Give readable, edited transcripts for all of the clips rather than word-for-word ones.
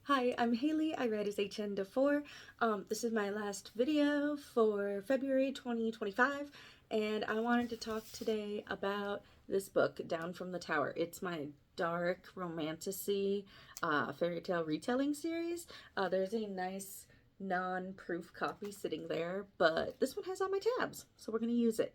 Hi, I'm Haley. I read as HN4. This is my last video for February 2025, and I wanted to talk today about this book, Down from the Tower. It's my dark romantasy fairy tale retelling series. There's a nice non-proof copy sitting there, but this one has all my tabs, so we're going to use it.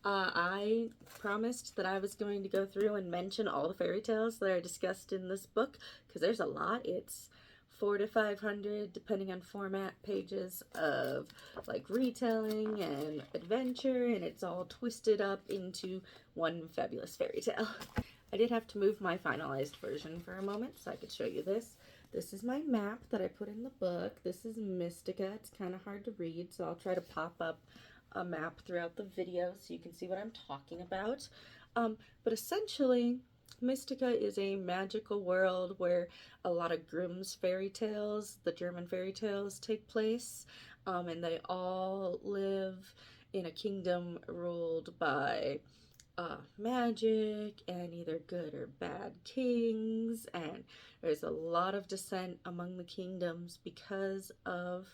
I promised that I was going to go through and mention all the fairy tales that are discussed in this book, because there's a lot. It's 400 to 500, depending on format, pages of like retelling and adventure, and it's all twisted up into one fabulous fairy tale. I did have to move my finalized version for a moment so I could show you this. This is my map that I put in the book. This is Mystica. It's kind of hard to read, so I'll try to pop up a map throughout the video so you can see what I'm talking about. But essentially, Mystica is a magical world where a lot of Grimm's fairy tales, the German fairy tales, take place, and they all live in a kingdom ruled by magic and either good or bad kings, and there's a lot of dissent among the kingdoms because of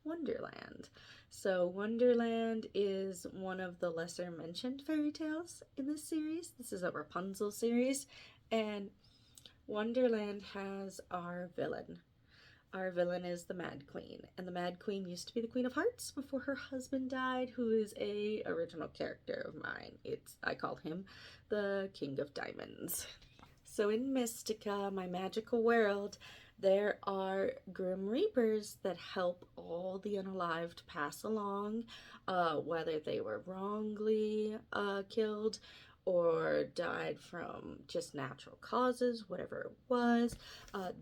Wonderland. So Wonderland is one of the lesser mentioned fairy tales in this series. This is a Rapunzel series, and Wonderland has our villain. Our villain is the Mad Queen, and the Mad Queen used to be the Queen of Hearts before her husband died, who is a original character of mine. I call him the King of Diamonds. So in Mystica, my magical world, there are Grim Reapers that help all the unalived pass along, whether they were wrongly killed or died from just natural causes, whatever it was.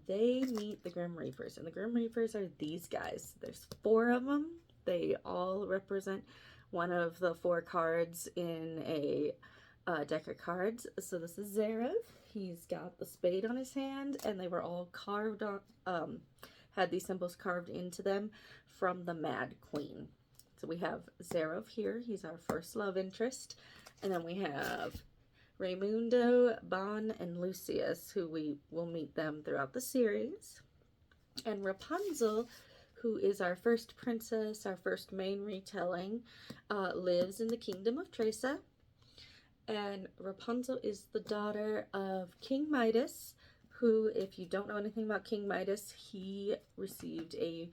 They meet the Grim Reapers, and the Grim Reapers are these guys. There's 4 of them. They all represent one of the 4 cards in a deck of cards. So this is Zerov. He's got the spade on his hand, and they were all carved on, had these symbols carved into them from the Mad Queen. So we have Zerov here. He's our first love interest. And then we have Raimundo, Bon, and Lucius, who we will meet them throughout the series. And Rapunzel, who is our first princess, our first main retelling, lives in the kingdom of Tressa. And Rapunzel is the daughter of King Midas, who, if you don't know anything about King Midas, he received a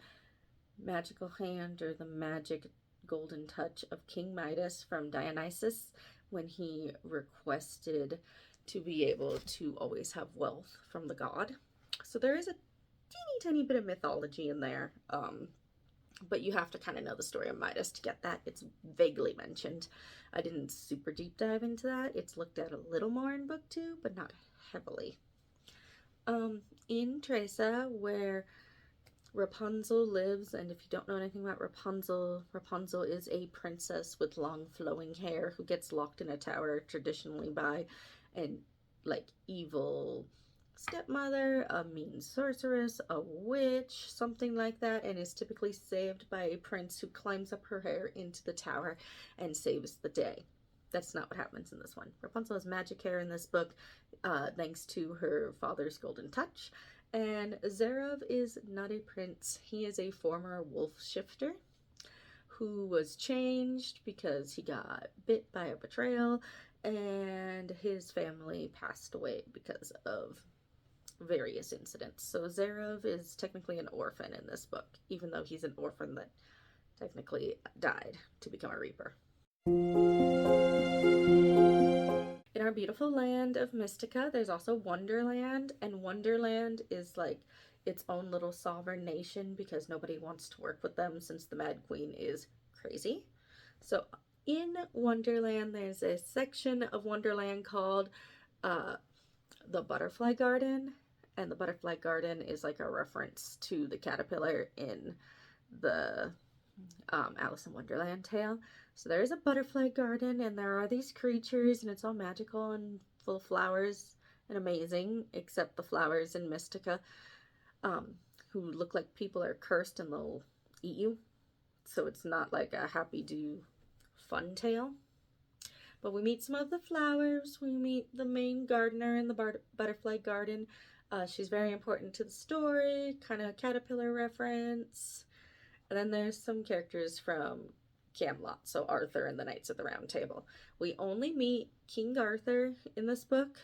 magical hand, or the magic golden touch of King Midas from Dionysus when he requested to be able to always have wealth from the god. So there is a teeny bit of mythology in there, but you have to kind of know the story of Midas to get that. It's vaguely mentioned. I didn't super deep dive into that. It's looked at a little more in book 2, but not heavily. In Tressa, where Rapunzel lives, and if you don't know anything about Rapunzel, Rapunzel is a princess with long flowing hair who gets locked in a tower traditionally by an evil stepmother, a mean sorceress, a witch, something like that, and is typically saved by a prince who climbs up her hair into the tower and saves the day. That's not what happens in this one. Rapunzel has magic hair in this book, thanks to her father's golden touch. And Zerov is not a prince. He is a former wolf shifter who was changed because he got bit by a betrayal, and his family passed away because of various incidents. So Zerov is technically an orphan in this book, even though he's an orphan that technically died to become a Reaper. In our beautiful land of Mystica, there's also Wonderland, and Wonderland is like its own little sovereign nation because nobody wants to work with them since the Mad Queen is crazy. So in Wonderland, there's a section of Wonderland called the Butterfly Garden, and the Butterfly Garden is like a reference to the caterpillar in the Alice in Wonderland tale. So there is a butterfly garden, and there are these creatures, and it's all magical and full of flowers and amazing, except the flowers in Mystica, who look like people are cursed and they'll eat you. So it's not like a happy-do fun tale. But we meet some of the flowers. We meet the main gardener in the butterfly garden. She's very important to the story, kind of a caterpillar reference. And then there's some characters from Camelot, so Arthur and the Knights of the Round Table. We only meet King Arthur in this book,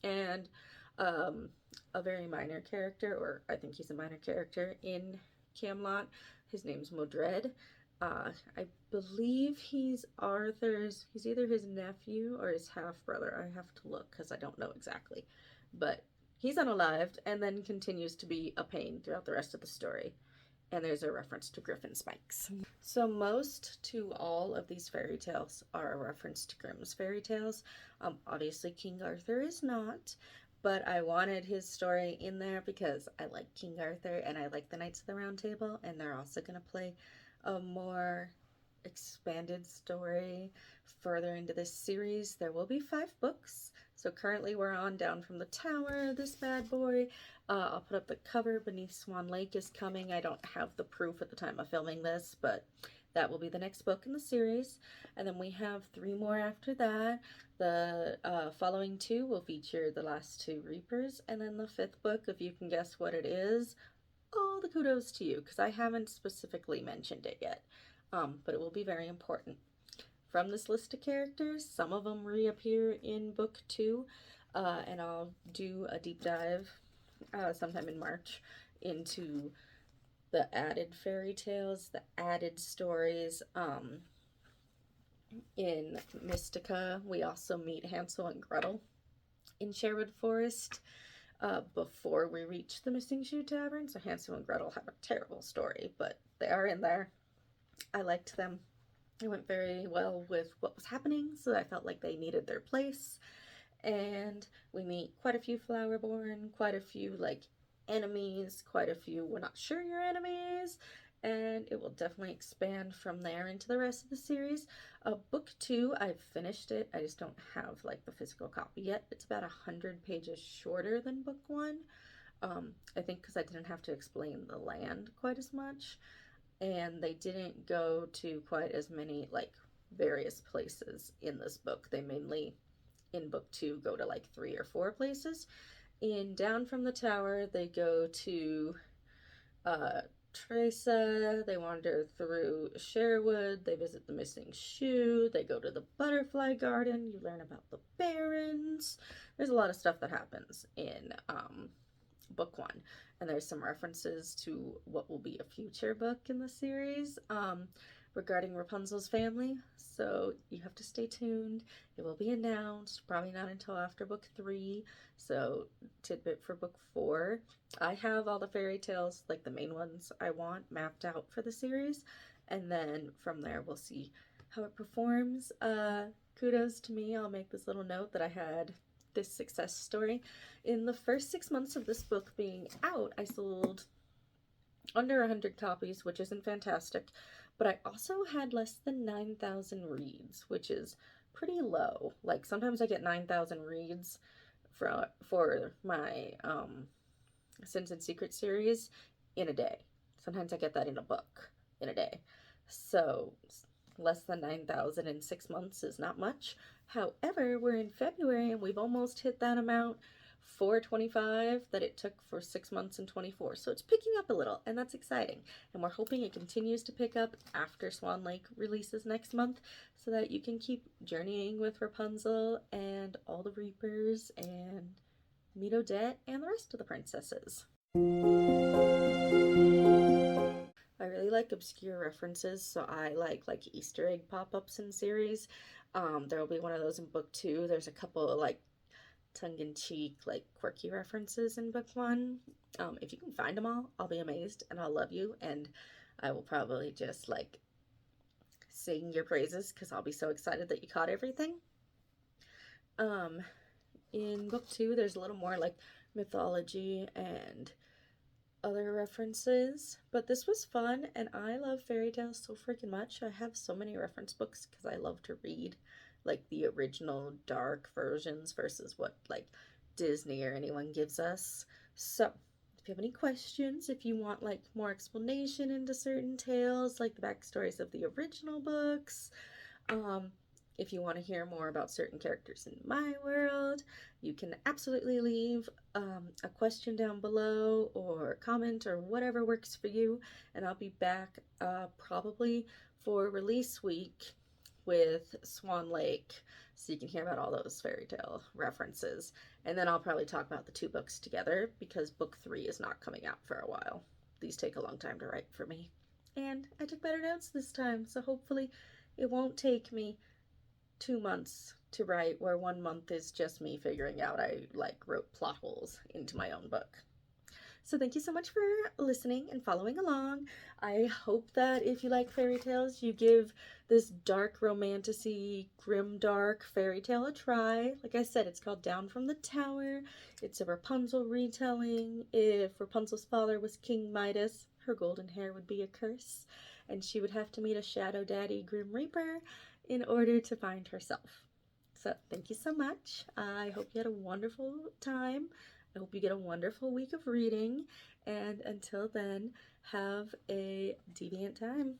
and a very minor character, or I think he's a minor character in Camelot. His name's Modred. I believe he's either his nephew or his half-brother. I have to look because I don't know exactly. But he's unalived and then continues to be a pain throughout the rest of the story. And there's a reference to Griffin spikes. So most to all of these fairy tales are a reference to Grimm's fairy tales. Obviously King Arthur is not, but I wanted his story in there because I like King Arthur and I like the Knights of the Round Table, and they're also going to play a more expanded story further into this series. There will be 5 books. So currently we're on Down from the Tower, this bad boy. I'll put up the cover. Beneath Swan Lake is coming. I don't have the proof at the time of filming this, but that will be the next book in the series. And then we have 3 more after that. The following 2 will feature the last 2 Reapers, and then the 5th book, if you can guess what it is, all the kudos to you, because I haven't specifically mentioned it yet, but it will be very important. From this list of characters, some of them reappear in book 2, and I'll do a deep dive sometime in March into the added fairy tales, the added stories. In Mystica, we also meet Hansel and Gretel in Sherwood Forest before we reach the Missing Shoe Tavern. So Hansel and Gretel have a terrible story, but they are in there. I liked them. It went very well with what was happening, so I felt like they needed their place. And we meet quite a few Flowerborn, quite a few like enemies, quite a few we're not sure you're enemies, and it will definitely expand from there into the rest of the series. Book 2, I've finished it. I just don't have like the physical copy yet. It's about 100 pages shorter than book 1. I think because I didn't have to explain the land quite as much, and they didn't go to quite as many like various places in this book. They mainly in book 2 go to like 3 or 4 places. In Down from the Tower, they go to Tressa, they wander through Sherwood, they visit the Missing Shoe, they go to the Butterfly Garden, you learn about the Barons. There's a lot of stuff that happens in book 1, and there's some references to what will be a future book in the series regarding Rapunzel's family, so you have to stay tuned. It will be announced, probably not until after book 3, so tidbit for book 4. I have all the fairy tales, like the main ones I want, mapped out for the series, and then from there we'll see how it performs. Kudos to me. I'll make this little note that I had this success story. In the first 6 months of this book being out, I sold under 100 copies, which isn't fantastic, but I also had less than 9,000 reads, which is pretty low. Like sometimes I get 9,000 reads for my Sins and Secrets series in a day. Sometimes I get that in a book in a day. So less than 9,000 in 6 months is not much. However, we're in February and we've almost hit that amount for 25 that it took for 6 months in 24. So it's picking up a little, and that's exciting. And we're hoping it continues to pick up after Swan Lake releases next month, so that you can keep journeying with Rapunzel and all the Reapers and meet Odette and the rest of the princesses. I really like obscure references, so I like Easter egg pop-ups in series. There will be one of those in book 2. There's a couple of like tongue-in-cheek, like quirky references in book 1. If you can find them all, I'll be amazed and I'll love you, and I will probably just like sing your praises because I'll be so excited that you caught everything. In book 2, there's a little more like mythology and other references, but this was fun, and I love fairy tales so freaking much. I have so many reference books because I love to read like the original dark versions versus what like Disney or anyone gives us. So if you have any questions, if you want like more explanation into certain tales, like the backstories of the original books, If you want to hear more about certain characters in my world, you can absolutely leave a question down below or comment or whatever works for you, and I'll be back probably for release week with Swan Lake, so you can hear about all those fairy tale references. And then I'll probably talk about the two books together because book 3 is not coming out for a while. These take a long time to write for me. And I took better notes this time, so hopefully it won't take me 2 months to write, where 1 month is just me figuring out I wrote plot holes into my own book. So thank you so much for listening and following along. I hope that if you like fairy tales, you give this dark, romantic-y, grimdark fairy tale a try. Like I said, it's called Down from the Tower. It's a Rapunzel retelling. If Rapunzel's father was King Midas, her golden hair would be a curse, and she would have to meet a shadow daddy, Grim Reaper, in order to find herself. So thank you so much. I hope you had a wonderful time. I hope you get a wonderful week of reading, and until then, have a deviant time.